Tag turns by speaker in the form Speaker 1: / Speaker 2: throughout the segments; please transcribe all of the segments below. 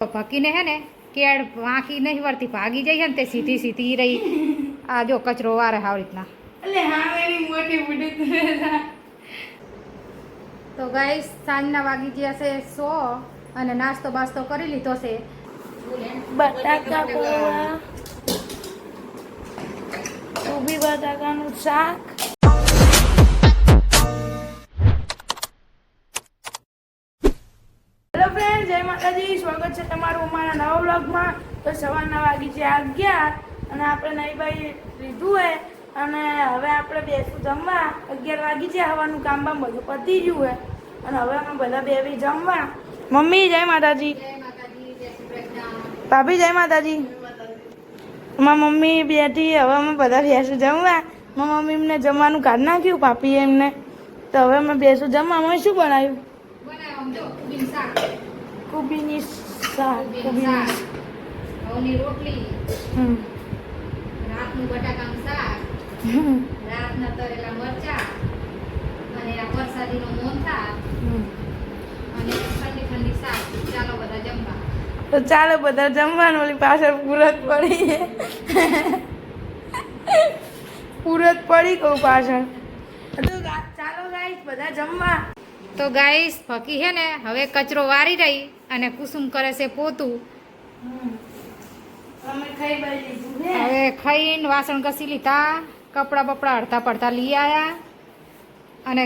Speaker 1: ભકીને હે ને કેળ વાંકી નહીં વળતી ભાગી જઈ છે ને તે સીધી સીધી રહી આ જો કચરો વારે આવી રીતના
Speaker 2: એટલે હા એની મોટી મોટી
Speaker 1: તો ગાઈસ સાંજના વાગી ગયા છે 100 અને નાસ્તો બાસ્તો કરી લીધો છે
Speaker 2: બટાકા પૌવા ઊભી બટાકાનું શાક. હેલો ફ્રેન્ડ, જય માતાજી. સ્વાગત છે તમારું અમારા નવા વ્લોગમાં. તો સવારના વાગી છે 11 અને આપણે નહીં ભાઈ લીધું હે અને હવે આપણે બેસું જમવા. 11 વાગી છે, હવાનું કામ બામ બધું પતી ગયું હે અને હવે અમે બધા બેસી જમવા. મમ્મી જય માતાજી. ભાભી જય માતાજી. મારા મમ્મી બેઠી, હવે અમે બધા બેસું જમવા. મારા મમ્મી એમને જમવાનું કાઢી નાખ્યું, પાપી એમને. તો હવે અમે બેસું જમવા. અમે શું બનાવ્યું? કુબીની શાક,
Speaker 1: ઘઉંની રોટલી, રાતનું બટાકાનું શાક, રાતના તરેલા મરચા અને આ વરસાદીનો મોહનથાળ અને ઠંડી ઠંડી શાક. ચાલો બધા જમવા.
Speaker 2: તો ચાલો બધા જમવાનું. ઓલી પાછળ પૂરત પડી પૂરત પડી કહું પાછળ. તો ચાલો ગાઈસ બધા જમવા.
Speaker 1: તો ગાઈસ ફકી છે ને હવે કચરો વારી રહી અને કુસુમ કરે છે પોતું.
Speaker 2: અમે ખાઈ બાઈ લીધું ને.
Speaker 1: હવે ખાઈને વાસણ ઘસી લીધા, કપડા બપડા અડધા પડતા લઈ આવ્યા અને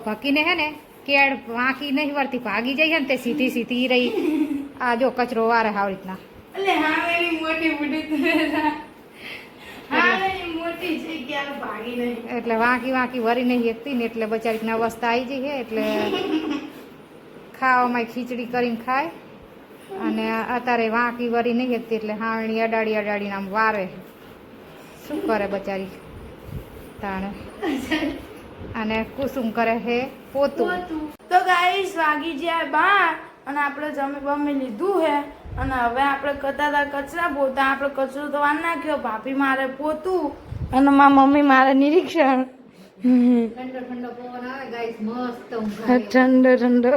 Speaker 1: ફકીને હે ને કેળ વાંકી નહીં વળતી ભાગી જઈ છે ને તે સીધી સીધી રહી આ જો કચરો વારે આવી રીતના.
Speaker 2: એટલે હા એની મોટી મોટી હા એની મોટી છે ક્યારે ભાગી નહીં.
Speaker 1: એટલે વાંકી વરી નહીં એકતી ને એટલે બચારીની અવસ્થા આવી જઈ છે. એટલે ખાવામાં ખીચડી કરીને ખાય અને અત્યારે વાંકી વરી નહીં એકતી એટલે હાવણી અડાડીને આમ વારે. શું કરે બચારી તાણે. અને કુસુમ કરે છે પોતું.
Speaker 2: તો ગાઈસ વાગી જાય 12 અને આપણે જમી લીધું હે અને હવે આપણે કરતા હતા કચરા પોતા. આપણે કચરો તો વાર નાખ્યો, ભાભી મારે પોતું અને મારા મમ્મી મારે નિરીક્ષણ.
Speaker 1: ઠંડો પવન આવે ગાઈસ, મસ્ત ઊંઘ આવે.
Speaker 2: ઠંડો ઠંડો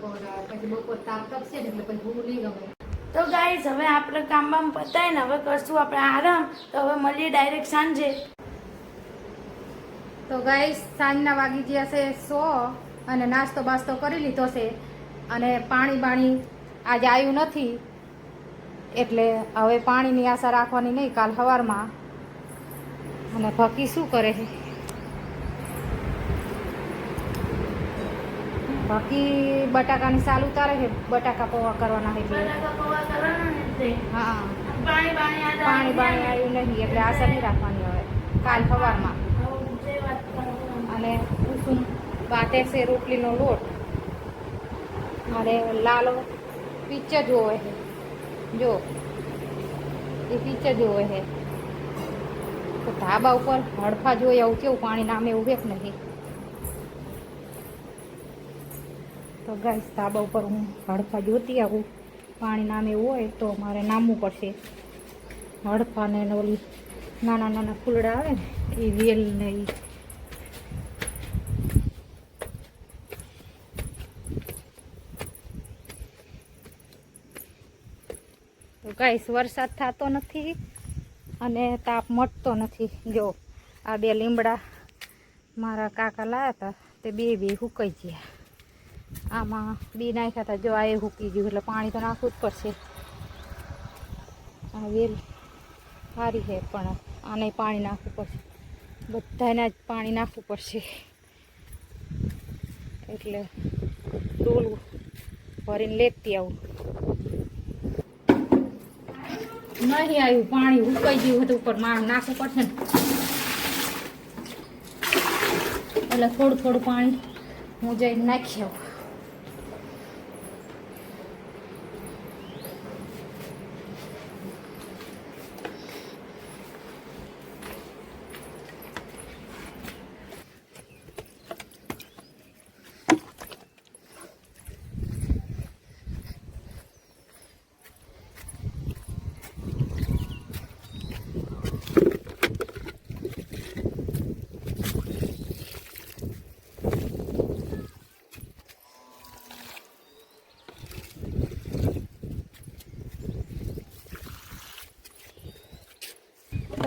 Speaker 1: પવન આવે. પછી બપોર તાપ તપશે ને એટલે પછી ભૂખ નહીં ગમે.
Speaker 2: તો ગાઈસ હવે આપણે કામ બામ પતાવીને હવે કરશું આપણે આરામ. તો હવે મળીએ ડાયરેક્ટ સાંજે.
Speaker 1: તો ગાઈસ સાંજના વાગી ગયા છે 100 અને નાસ્તો બાસ્તો કરી લીધો છે અને પાણી આજે આવ્યું નથી એટલે હવે પાણીની આશા રાખવાની નહીં કાલ સવારમાં. અને ભકી શું કરે છે? ભકી બટાકાની સાલ ઉતારે છે, બટાકા પૌવા કરવાના છે. હા, પાણી આવ્યું નહીં એટલે આશા નહીં રાખવાની હવે કાલ સવારમાં. અને કુસુમ વાટે છે રોટલીનો લોટ અને લાલો પિક્ચર જોવે છે. જો એ પિક્ચર જોવે છે તો ધાબા ઉપર હડફા જોઈ આવું કેવું પાણી નામે એવું વેક નથી. તો ગાઈસ ધાબા ઉપર હું હડફા જોતી આવું, પાણી નામે એવું હોય તો મારે નામવું પડશે. હડફા ને ઓલી નાના ફૂલડા આવે ને એ વેલ ને એ. તો ગાઈસ વરસાદ થતો નથી અને તાપ મટતો નથી. જો આ 2 લીમડા મારા કાકા લાવ્યા હતા તે બે હુકાઈ ગયા. આમાં બી નાખ્યા હતા, જો આ એ હુકી ગયું એટલે પાણી તો નાખવું જ પડશે. આ વેલ સારી છે પણ આને પાણી નાખવું પડશે, બધાને જ પાણી નાખવું પડશે. એટલે ડોલું ભરીને લેતી આવું. નહીં આવ્યું પાણી, ઉકાઈ ગયું હતું ઉપર માણ નાખવું પડશે ને એટલે થોડું પાણી હું જઈને નાખી આવું.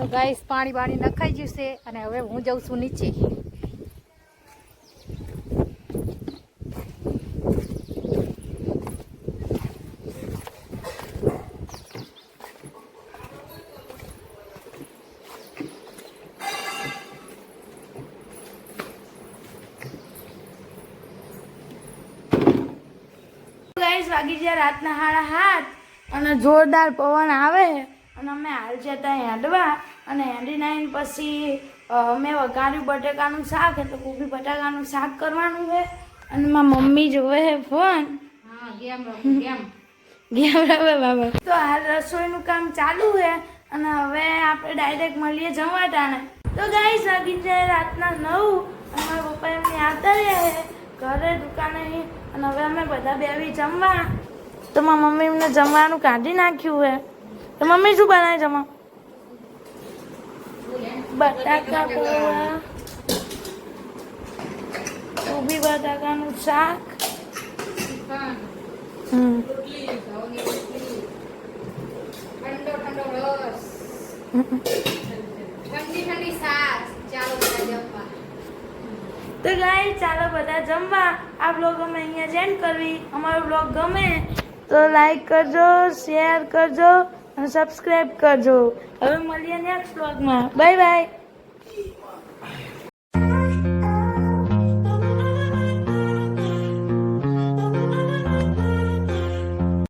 Speaker 1: તો ગાઈસ પાણી બાણી નખાઈ ગયું છે અને હવે હું જઉં છું નીચે.
Speaker 2: ગાઈસ વાગી ગયા રાતના 7:30 અને જોરદાર પવન આવે અને અમે હાલ જતા હેંડવા અને હેંડીને આવીને પછી મેં વઘાર્યું બટાકાનું શાક એટલે કોબી બટાકાનું શાક કરવાનું છે અને મારી મમ્મી જોવે છે ફોન ગેમ રમે બાબા. તો હાલ રસોઈનું કામ ચાલુ છે અને હવે આપણે ડાયરેક્ટ મળીએ જમવા ટાણે. તો ગાઈસ વાગી જાય રાતના 9 અને મારા પપ્પા એમને આવતા રહ્યા છે ઘરે દુકાને અને હવે અમે બધા બેવી જમવા. તો મારી મમ્મી એમને જમવાનું કાઢી નાખ્યું છે. તો મમ્મી શું બનાવે જમવા? બટાકા પૌવા, કોબી બટાકાનું શાક, તો ગાઈસ ચાલો બધા જમવા. આ બ્લોગ અમે અહીંયા જ એન્ડ કરવી. અમારો બ્લોગ ગમે તો લાઈક કરજો, શેર કરજો અને સબસ્ક્રાઈબ કરજો. હવે મળીએ નેક્સ્ટ બ્લોગમાં. Bye bye.